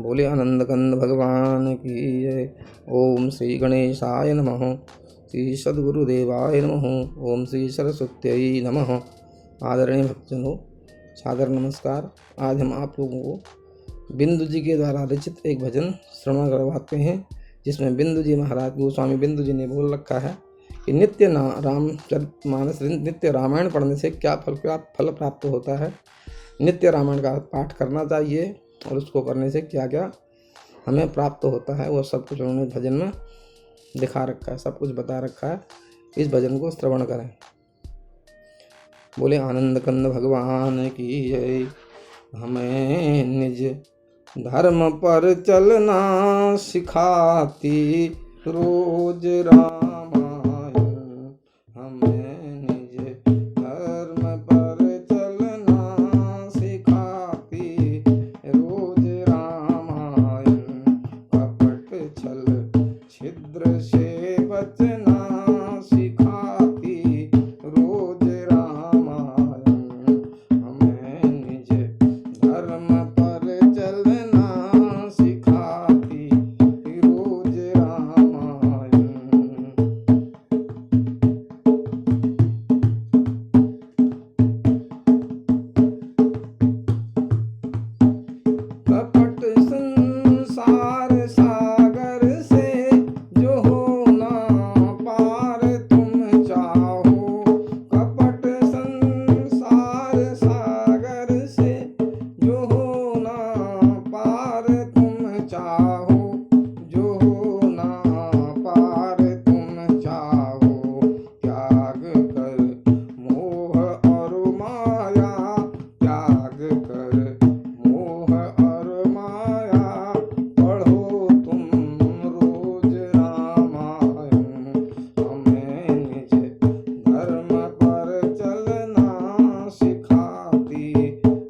बोले आनंद कंद भगवान की जय। ओम श्री गणेशाय नमः। श्री सद्गुरुदेवाय नमः। ओम श्री सरस्वत्यै नमः। आदरणीय भक्तजनों, सादर नमस्कार। आज हम आप लोगों को बिंदु जी के द्वारा रचित एक भजन श्रवण करवाते हैं, जिसमें बिंदु जी महाराज गोस्वामी बिंदु जी ने बोल रखा है कि नित्य रामचरितमानस नित्य रामायण पढ़ने से क्या फल प्राप्त होता है। नित्य रामायण का पाठ करना चाहिए और उसको करने से क्या क्या हमें प्राप्त होता है, वो सब कुछ उन्होंने भजन में दिखा रखा है, सब कुछ बता रखा है। इस भजन को श्रवण करें। बोले आनंद कंद भगवान की जय। हमें निज धर्म पर चलना सिखाती रोज रामायण। हमें निज धर्म पर चलना सिखाती रोज रामायण। कपट छल छिद्र से बचना सिखाती रोज रामायण। हमें निज धर्म पर चलना सिखाती रोज रामायण। कपट संसार सागर से जो हो ना पार तुम चाहो। कपट संसार सागर से जो हो ना पार तुम चाहो। जो हो ना पार तुम चाहो। त्याग कर मोह और माया। त्याग कर मोह और माया। पढ़ो तुम रोज रामायण। हमें निज धर्म पर चलना सिखाती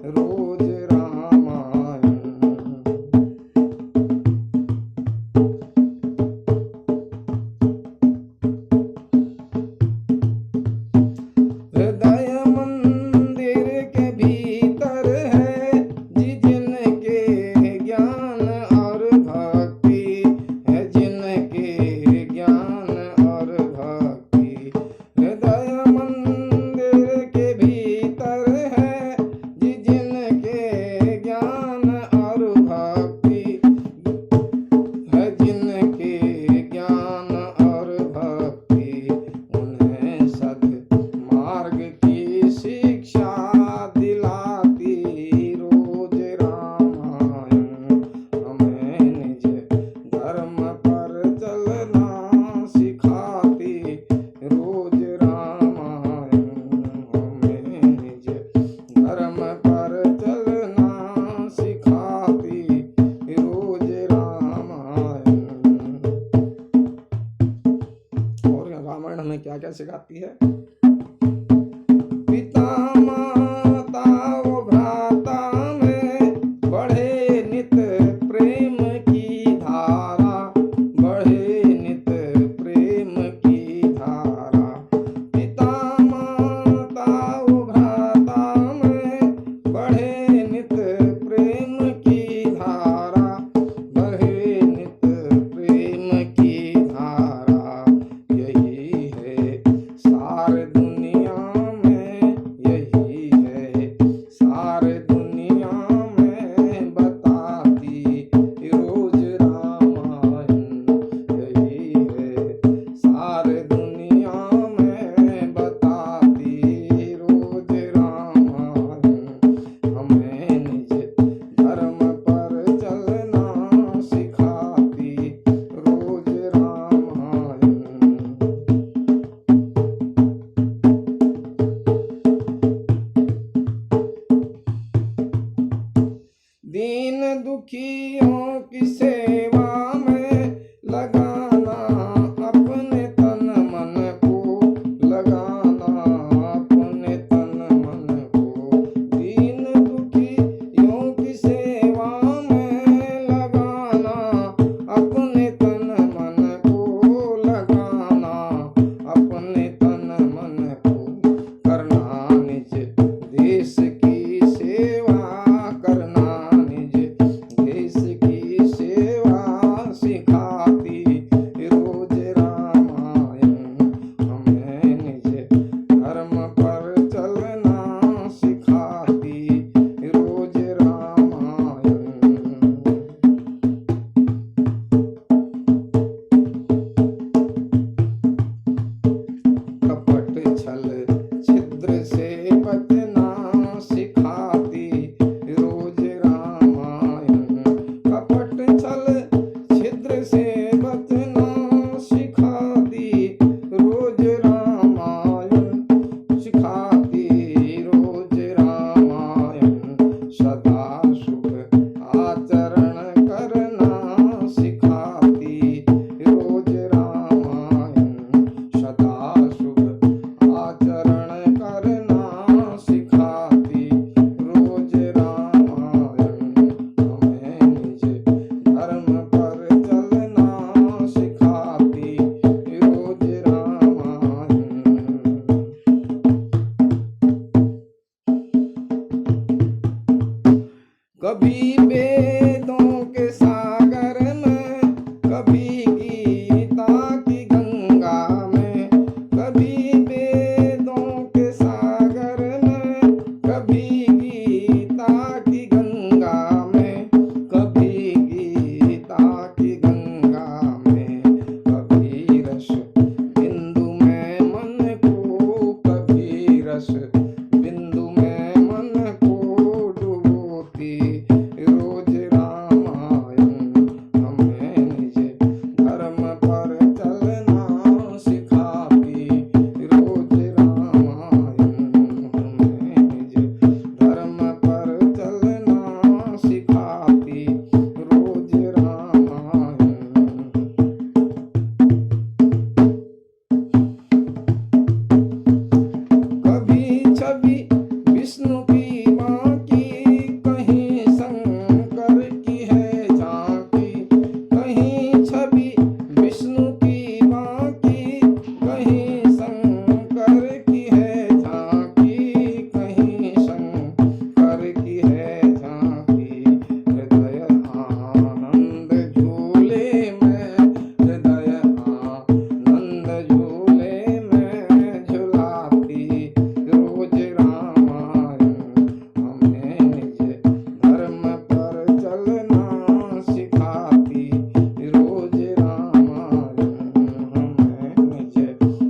रोज रामायण। हृदय मंदिर के भीतर है जिनके ज्ञान और भक्ति है। जिनके ज्ञान और भक्ति। हृदय मंदिर के भीतर है जिनके ज्ञान और भक्ति है। जिनके ज्ञान और भक्ति। उन्हें सद मार्ग की शिक्षा दिलाती रोज रामायण। हमें निज धर्म पर चलना सिखाती रोज रामायण। हमें निज धर्म पर चलना सिखाती रोज रामायण। और रामायण हमें क्या क्या सिखाती है। पिता माता व भ्राता में बढ़े नित प्रेम की धारा। बढ़े नित प्रेम की धारा। पिता माता व भ्राता में बढ़े नित प्रेम की धारा। बढ़े नित प्रेम की धारा। यही है सार रस बिंदु में मन को डुबोती, रोज रामायण हमें निज धर्म पर चलना सिखाती, रोज रामायण हमें निज धर्म पर चलना सिखाती, रोज रामायण। कभी छवि विष्णु की बाकी, कहीं शंकर की है झांकी, कहीं छवि विष्णु की बाकी, कहीं शंकर की है झांकी, कहीं शंकर की है झांकी। हृदय आनंद झूले में, हृदय आनंद झूले में झुलाती, रोज रामायण हमें निज धर्म पर चलना सिखाती, रोज रामायण हमें निज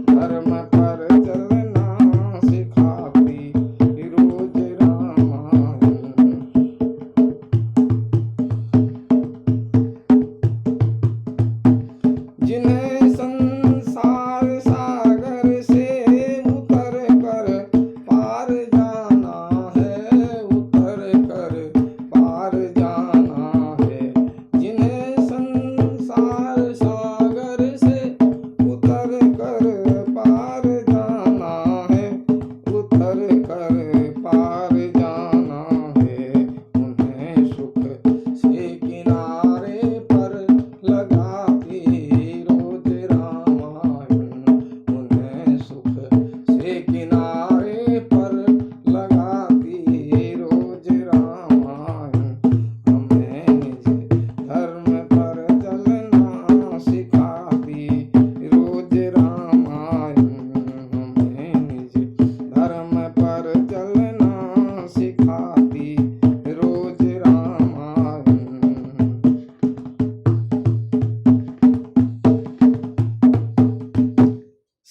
धर्म पर चलना सिखाती, रोज रामायण। जिन्हें संसार सागर से उतर कर पार जाना है, उतर कर पार जाना है, जिन्हें संसार सागर से उतर कर पार जाना है, उतर कर पार जाना है, उन्हें सुख से किनारे पर लगाती, रोज रामायण उन्हें सुख से किनारे पर लगाती, रोज रामायण हमें निज धर्म पर चलना सिखाती, रोज रामायण हमें निज धर्म पर चलना सिखाती, रोज रामायण।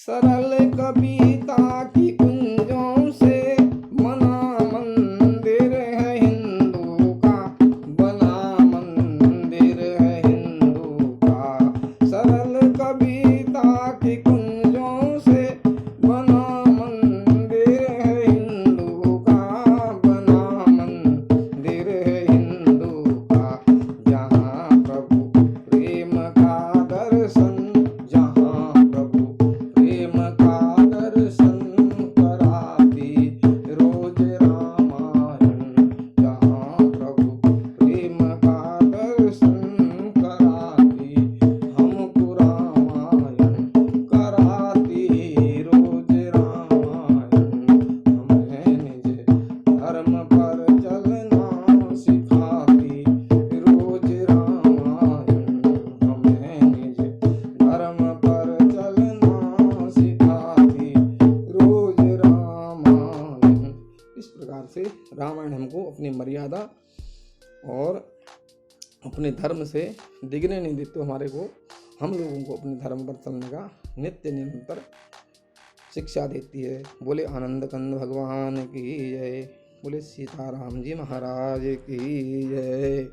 सरल कविता की कुंजों से बना मंदिर है हिंदू का, बना मंदिर है हिंदू का, सरल कविता की कुंजों से बना मंदिर है हिंदू का, बना मंदिर है हिंदू का। जहाँ प्रभु प्रेम का दर्शन, जहाँ प्रभु प्रेम का दर्शन कराती, रोज रामायण, जहाँ प्रभु प्रेम का दर्शन कराती, हमको रामायण कराती, रोज रामायण हमें निज धर्म पर चलना सिखाती, रोज रामायण हमें निज धर्म पर चलना सिखाती, रोज रामायण। इस प्रकार से रामायण हमको अपनी मर्यादा और अपने धर्म से दिगने नहीं देते, हमारे को हम लोगों को अपने धर्म पर चलने का नित्य निरंतर शिक्षा देती है। बोले आनंद कंद भगवान की जय, बोले सीताराम जी महाराज की जय।